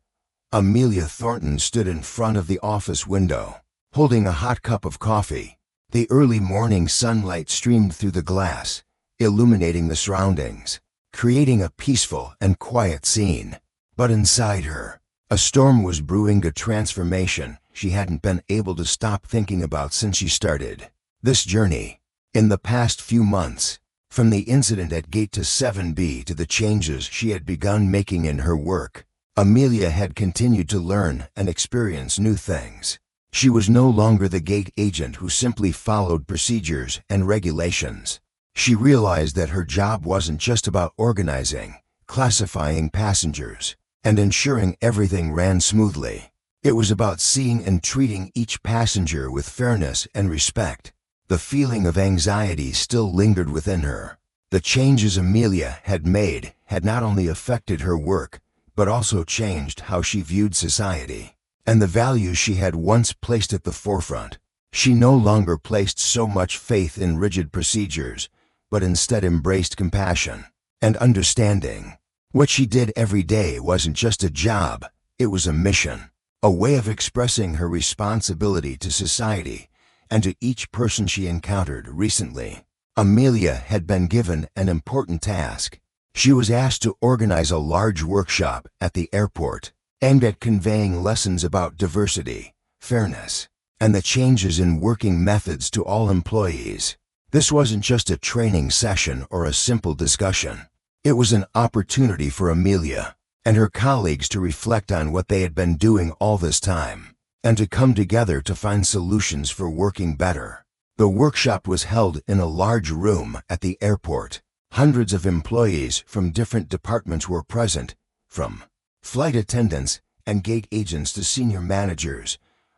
Amelia Thornton stood in front of the office window, holding a hot cup of coffee. The early morning sunlight streamed through the glass, illuminating the surroundings, creating a peaceful and quiet scene. But inside her, a storm was brewing, a transformation she hadn't been able to stop thinking about since she started this journey. In the past few months, from the incident at Gate to 7B to the changes she had begun making in her work, Amelia had continued to learn and experience new things. She was no longer the gate agent who simply followed procedures and regulations. She realized that her job wasn't just about organizing, classifying passengers, and ensuring everything ran smoothly. It was about seeing and treating each passenger with fairness and respect. The feeling of anxiety still lingered within her. The changes Amelia had made had not only affected her work, but also changed how she viewed society and the values she had once placed at the forefront. She no longer placed so much faith in rigid procedures, but instead embraced compassion and understanding. What she did every day wasn't just a job, it was a mission, a way of expressing her responsibility to society and to each person she encountered. Recently, Amelia had been given an important task. She was asked to organize a large workshop at the airport aimed at conveying lessons about diversity, fairness, and the changes in working methods to all employees. This wasn't just a training session or a simple discussion. It was an opportunity for Amelia and her colleagues to reflect on what they had been doing all this time, and to come together to find solutions for working better. The workshop was held in a large room at the airport. Hundreds of employees from different departments were present, from flight attendants and gate agents to senior managers.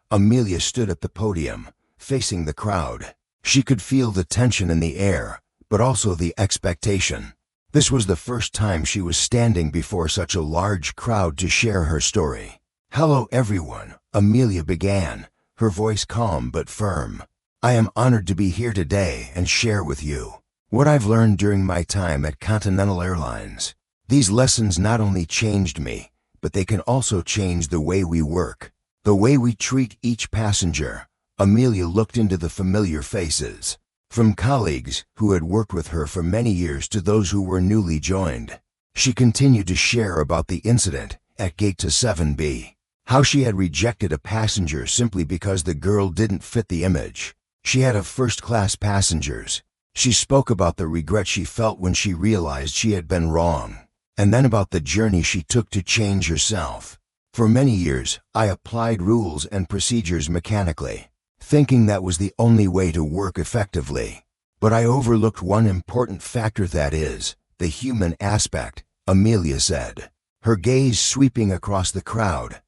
Amelia stood at the podium, facing the crowd. She could feel the tension in the air, but also the expectation. This was the first time she was standing before such a large crowd to share her story. "Hello everyone," Amelia began, her voice calm but firm. "I am honored to be here today and share with you what I've learned during my time at Continental Airlines. These lessons not only changed me, but they can also change the way we work, the way we treat each passenger." Amelia looked into the familiar faces, from colleagues who had worked with her for many years to those who were newly joined. She continued to share about the incident at Gate to 7B, how she had rejected a passenger simply because the girl didn't fit the image she had of first-class passengers. She spoke about the regret she felt when she realized she had been wrong, and then about the journey she took to change herself. "For many years, I applied rules and procedures mechanically, thinking that was the only way to work effectively. But I overlooked one important factor, that is, the human aspect," Amelia said, her gaze sweeping across the crowd.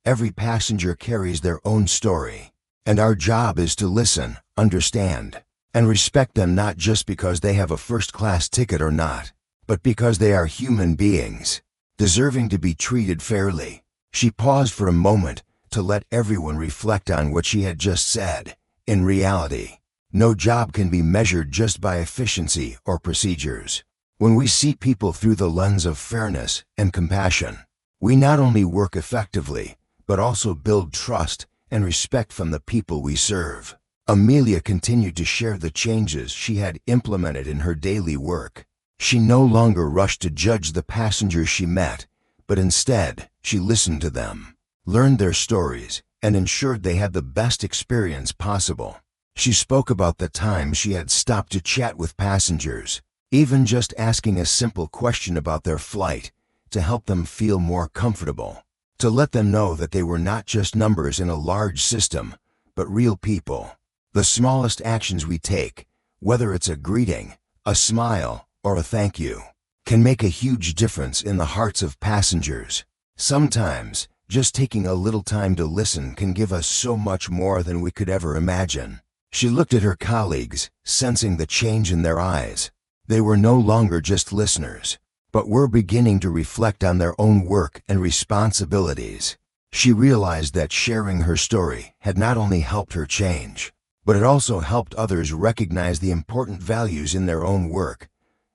"Every passenger carries their own story, and our job is to listen, understand, and respect them, not just because they have a first-class ticket or not, but because they are human beings, deserving to be treated fairly." She paused for a moment to let everyone reflect on what she had just said. In reality, no job can be measured just by efficiency or procedures. When we see people through the lens of fairness and compassion, we not only work effectively, but also build trust and respect from the people we serve. Amelia continued to share the changes she had implemented in her daily work. She no longer rushed to judge the passengers she met, but instead, she listened to them, learned their stories, and ensured they had the best experience possible. She spoke about the time she had stopped to chat with passengers, even just asking a simple question about their flight, to help them feel more comfortable, to let them know that they were not just numbers in a large system, but real people. The smallest actions we take, whether it's a greeting, a smile, or a thank you, can make a huge difference in the hearts of passengers. Sometimes, just taking a little time to listen can give us so much more than we could ever imagine. She looked at her colleagues, sensing the change in their eyes. They were no longer just listeners, but were beginning to reflect on their own work and responsibilities. She realized that sharing her story had not only helped her change, but it also helped others recognize the important values in their own work.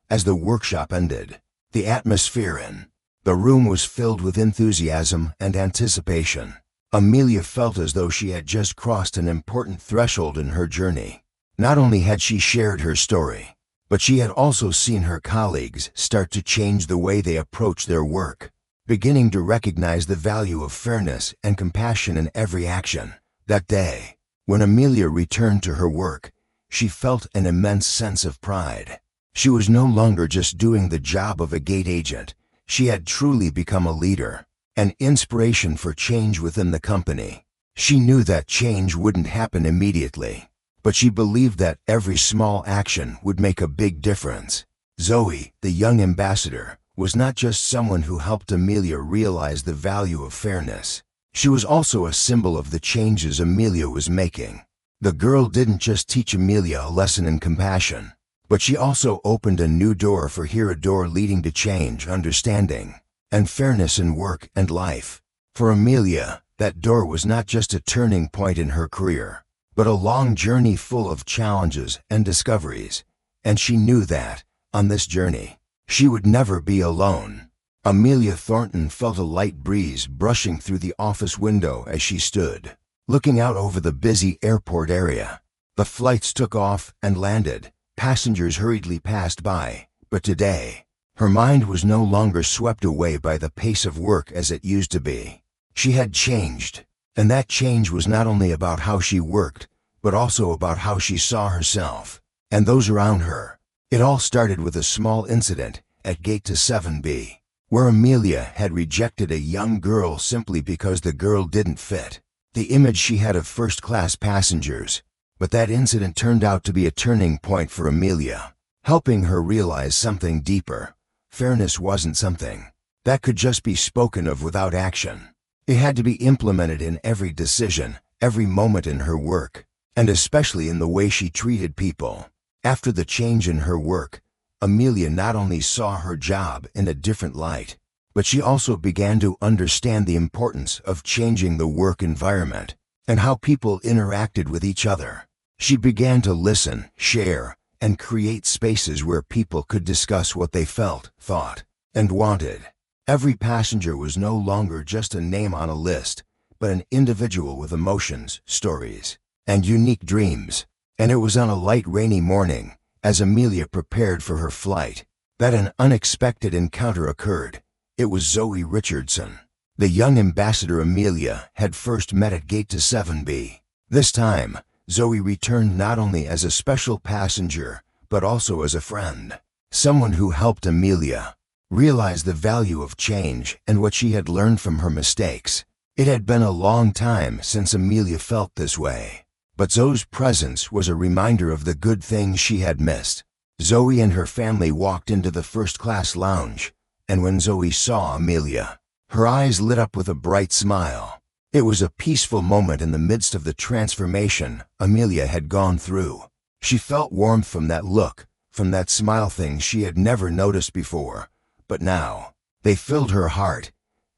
As the workshop ended, the atmosphere in the room was filled with enthusiasm and anticipation. Amelia felt as though she had just crossed an important threshold in her journey. Not only had she shared her story, but she had also seen her colleagues start to change the way they approach their work, beginning to recognize the value of fairness and compassion in every action. That day, when Amelia returned to her work, she felt an immense sense of pride. She was no longer just doing the job of a gate agent. She had truly become a leader, an inspiration for change within the company. She knew that change wouldn't happen immediately, but she believed that every small action would make a big difference. Zoe, the young ambassador, was not just someone who helped Amelia realize the value of fairness. She was also a symbol of the changes Amelia was making. The girl didn't just teach Amelia a lesson in compassion, but she also opened a new door for her, a door leading to change, understanding, and fairness in work and life. For Amelia, that door was not just a turning point in her career, but a long journey full of challenges and discoveries. And she knew that, on this journey, she would never be alone. Amelia Thornton felt a light breeze brushing through the office window as she stood, looking out over the busy airport area. The flights took off and landed. Passengers hurriedly passed by, but today, her mind was no longer swept away by the pace of work as it used to be. She had changed, and that change was not only about how she worked, but also about how she saw herself and those around her. It all started with a small incident at Gate to 7B, where Amelia had rejected a young girl simply because the girl didn't fit the image she had of first-class passengers. But that incident turned out to be a turning point for Amelia, helping her realize something deeper. Fairness wasn't something that could just be spoken of without action. It had to be implemented in every decision, every moment in her work, and especially in the way she treated people. After the change in her work, Amelia not only saw her job in a different light, But she also began to understand the importance of changing the work environment and how people interacted with each other. She began to listen, share, and create spaces where people could discuss what they felt, thought, and wanted. Every passenger was no longer just a name on a list, but an individual with emotions, stories, and unique dreams. And it was on a light rainy morning, as Amelia prepared for her flight, that an unexpected encounter occurred. It was Zoe Richardson. The young ambassador Amelia had first met at gate to 7B. This time, Zoe returned not only as a special passenger, but also as a friend. Someone who helped Amelia realize the value of change and what she had learned from her mistakes. It had been a long time since Amelia felt this way, but Zoe's presence was a reminder of the good things she had missed. Zoe and her family walked into the first-class lounge, and when Zoe saw Amelia, her eyes lit up with a bright smile. It was a peaceful moment in the midst of the transformation Amelia had gone through. She felt warmth from that look, from that smile, things she had never noticed before. But now, they filled her heart.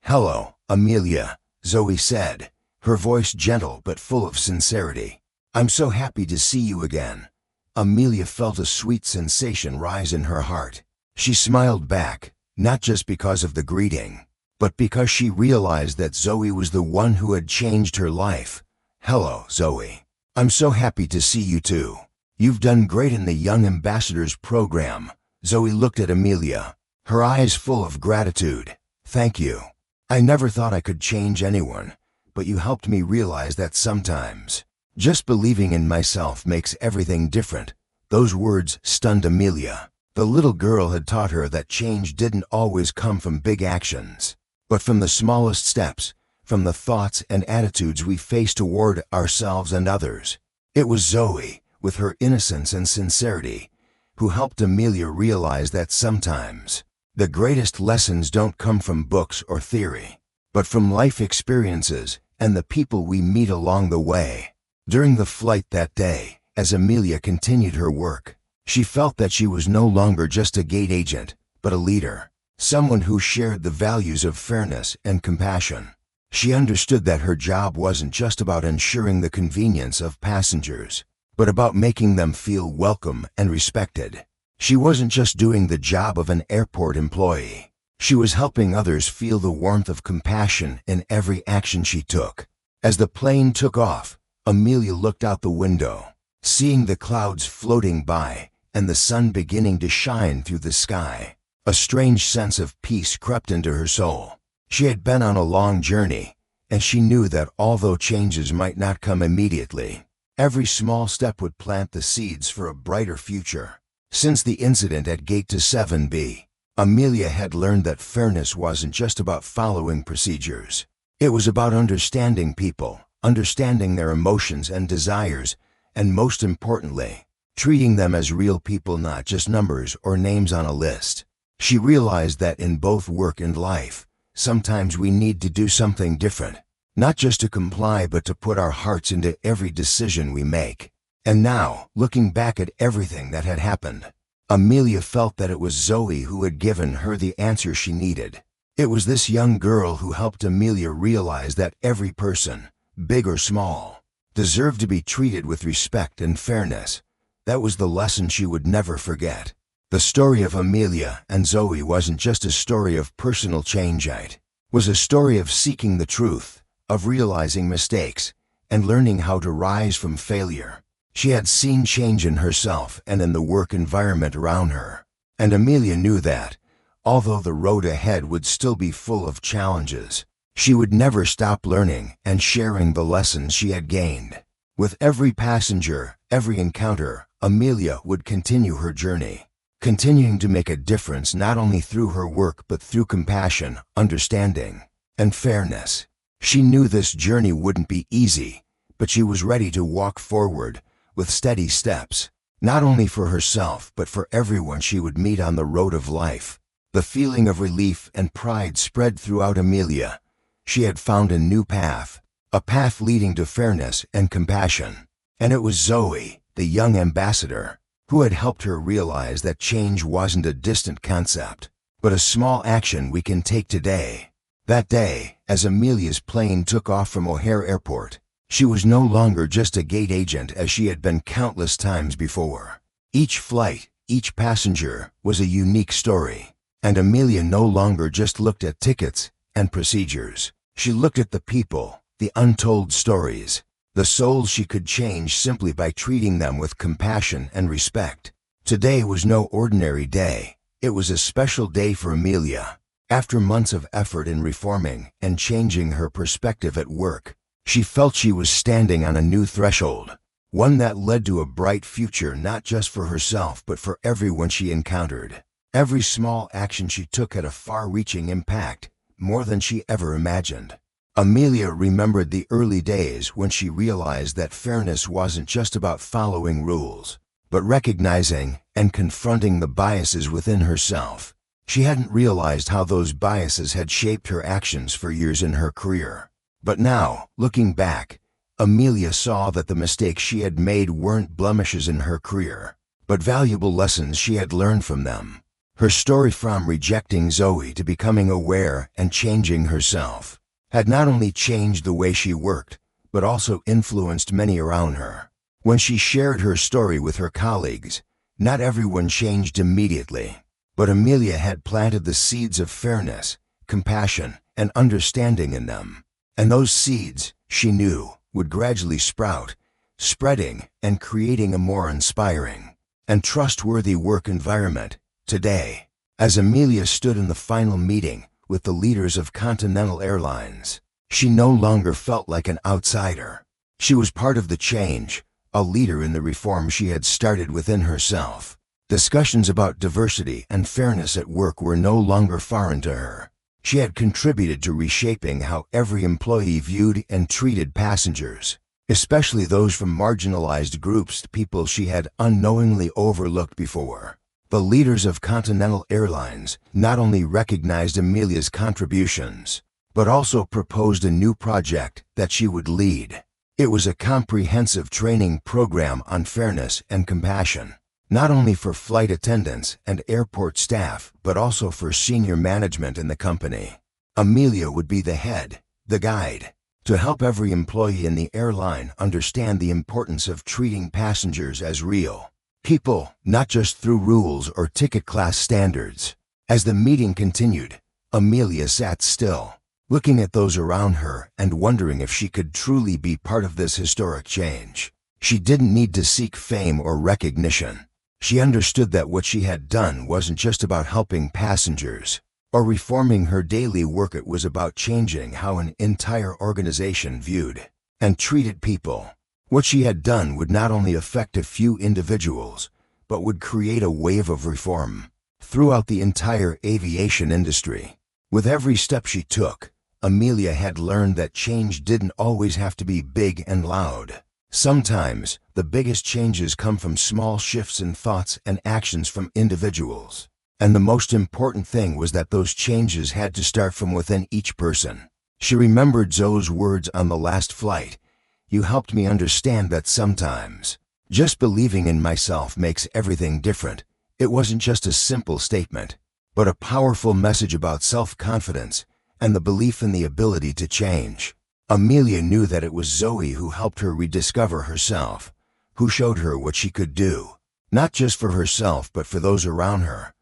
"Hello, Amelia," Zoe said, her voice gentle but full of sincerity. "I'm so happy to see you again." Amelia felt a sweet sensation rise in her heart. She smiled back, not just because of the greeting, but because she realized that Zoe was the one who had changed her life. "Hello, Zoe. I'm so happy to see you too. You've done great in the Young Ambassadors program." Zoe looked at Amelia, her eyes full of gratitude. "Thank you. I never thought I could change anyone, but you helped me realize that sometimes just believing in myself makes everything different." Those words stunned Amelia. The little girl had taught her that change didn't always come from big actions, but from the smallest steps, from the thoughts and attitudes we face toward ourselves and others. It was Zoe, with her innocence and sincerity, who helped Amelia realize that sometimes the greatest lessons don't come from books or theory, but from life experiences and the people we meet along the way. During the flight that day, as Amelia continued her work, she felt that she was no longer just a gate agent, but a leader, someone who shared the values of fairness and compassion. She understood that her job wasn't just about ensuring the convenience of passengers, but about making them feel welcome and respected. She wasn't just doing the job of an airport employee. She was helping others feel the warmth of compassion in every action she took. As the plane took off, Amelia looked out the window, seeing the clouds floating by and the sun beginning to shine through the sky. A strange sense of peace crept into her soul. She had been on a long journey, and she knew that although changes might not come immediately, every small step would plant the seeds for a brighter future. Since the incident at Gate to 7B, Amelia had learned that fairness wasn't just about following procedures. It was about understanding people, understanding their emotions and desires, and most importantly, treating them as real people, not just numbers or names on a list. She realized that in both work and life, sometimes we need to do something different, not just to comply but to put our hearts into every decision we make. And now, looking back at everything that had happened, Amelia felt that it was Zoe who had given her the answer she needed. It was this young girl who helped Amelia realize that every person, big or small, deserved to be treated with respect and fairness. That was the lesson she would never forget. The story of Amelia and Zoe wasn't just a story of personal change, it was a story of seeking the truth, of realizing mistakes, and learning how to rise from failure. She had seen change in herself and in the work environment around her, and Amelia knew that, although the road ahead would still be full of challenges, she would never stop learning and sharing the lessons she had gained. With every passenger, every encounter, Amelia would continue her journey, continuing to make a difference not only through her work but through compassion, understanding, and fairness. She knew this journey wouldn't be easy, but she was ready to walk forward with steady steps, not only for herself but for everyone she would meet on the road of life. The feeling of relief and pride spread throughout Amelia. She had found a new path, a path leading to fairness and compassion. And it was Zoe, the young ambassador, who had helped her realize that change wasn't a distant concept, but a small action we can take today. That day, as Amelia's plane took off from O'Hare Airport, she was no longer just a gate agent as she had been countless times before. Each flight, each passenger, was a unique story, and Amelia no longer just looked at tickets and procedures. She looked at the people, the untold stories, the souls she could change simply by treating them with compassion and respect. Today was no ordinary day. It was a special day for Amelia. After months of effort in reforming and changing her perspective at work, she felt she was standing on a new threshold, one that led to a bright future not just for herself but for everyone she encountered. Every small action she took had a far-reaching impact, more than she ever imagined. Amelia remembered the early days when she realized that fairness wasn't just about following rules, but recognizing and confronting the biases within herself. She hadn't realized how those biases had shaped her actions for years in her career. But now, looking back, Amelia saw that the mistakes she had made weren't blemishes in her career, but valuable lessons she had learned from them. Her story from rejecting Zoe to becoming aware and changing herself had not only changed the way she worked, but also influenced many around her. When she shared her story with her colleagues, not everyone changed immediately, but Amelia had planted the seeds of fairness, compassion, and understanding in them. And those seeds, she knew, would gradually sprout, spreading and creating a more inspiring and trustworthy work environment. Today, as Amelia stood in the final meeting with the leaders of Continental Airlines, she no longer felt like an outsider. She was part of the change, a leader in the reform she had started within herself. Discussions about diversity and fairness at work were no longer foreign to her. She had contributed to reshaping how every employee viewed and treated passengers, especially those from marginalized groups, people she had unknowingly overlooked before. The leaders of Continental Airlines not only recognized Amelia's contributions, but also proposed a new project that she would lead. It was a comprehensive training program on fairness and compassion, not only for flight attendants and airport staff, but also for senior management in the company. Amelia would be the head, the guide, to help every employee in the airline understand the importance of treating passengers as real people, not just through rules or ticket class standards. As the meeting continued, Amelia sat still, looking at those around her and wondering if she could truly be part of this historic change. She didn't need to seek fame or recognition. She understood that what she had done wasn't just about helping passengers or reforming her daily work. It was about changing how an entire organization viewed and treated people. What she had done would not only affect a few individuals, but would create a wave of reform throughout the entire aviation industry. With every step she took, Amelia had learned that change didn't always have to be big and loud. Sometimes, the biggest changes come from small shifts in thoughts and actions from individuals. And the most important thing was that those changes had to start from within each person. She remembered Zoe's words on the last flight. "You helped me understand that sometimes just believing in myself makes everything different." It wasn't just a simple statement, but a powerful message about self-confidence and the belief in the ability to change. Amelia knew that it was Zoe who helped her rediscover herself, who showed her what she could do, not just for herself but for those around her.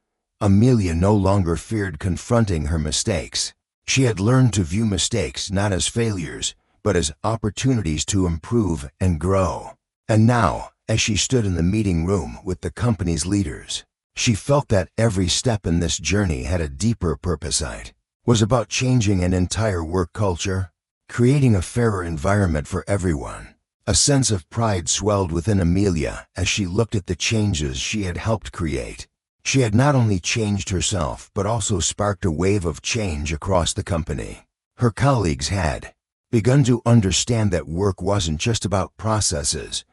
Amelia no longer feared confronting her mistakes. She had learned to view mistakes not as failures, but as opportunities to improve and grow. And now, as she stood in the meeting room with the company's leaders, she felt that every step in this journey had a deeper purpose. It was about changing an entire work culture, creating a fairer environment for everyone. A sense of pride swelled within Amelia as she looked at the changes she had helped create. She had not only changed herself, but also sparked a wave of change across the company. Her colleagues had begun to understand that work wasn't just about processes,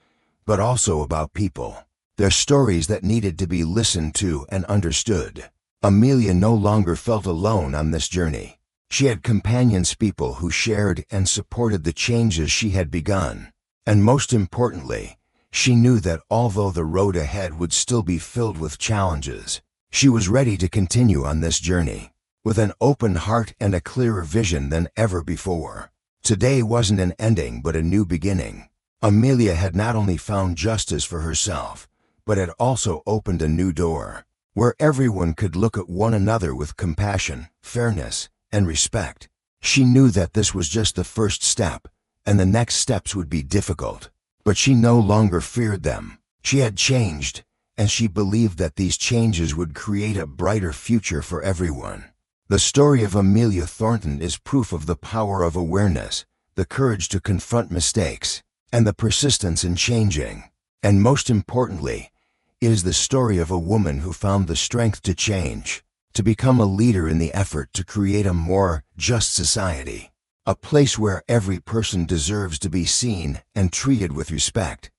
but also about people, their stories that needed to be listened to and understood. Amelia no longer felt alone on this journey. She had companions, people who shared and supported the changes she had begun. And most importantly, she knew that although the road ahead would still be filled with challenges, She was ready to continue on this journey, with an open heart and a clearer vision than ever before. Today wasn't an ending but a new beginning. Amelia had not only found justice for herself, but had also opened a new door, where everyone could look at one another with compassion, fairness, and respect. She knew that this was just the first step, and the next steps would be difficult. But she no longer feared them. She had changed, and she believed that these changes would create a brighter future for everyone. The story of Amelia Thornton is proof of the power of awareness, the courage to confront mistakes, and the persistence in changing. And most importantly, it is the story of a woman who found the strength to change, to become a leader in the effort to create a more just society, a place where every person deserves to be seen and treated with respect.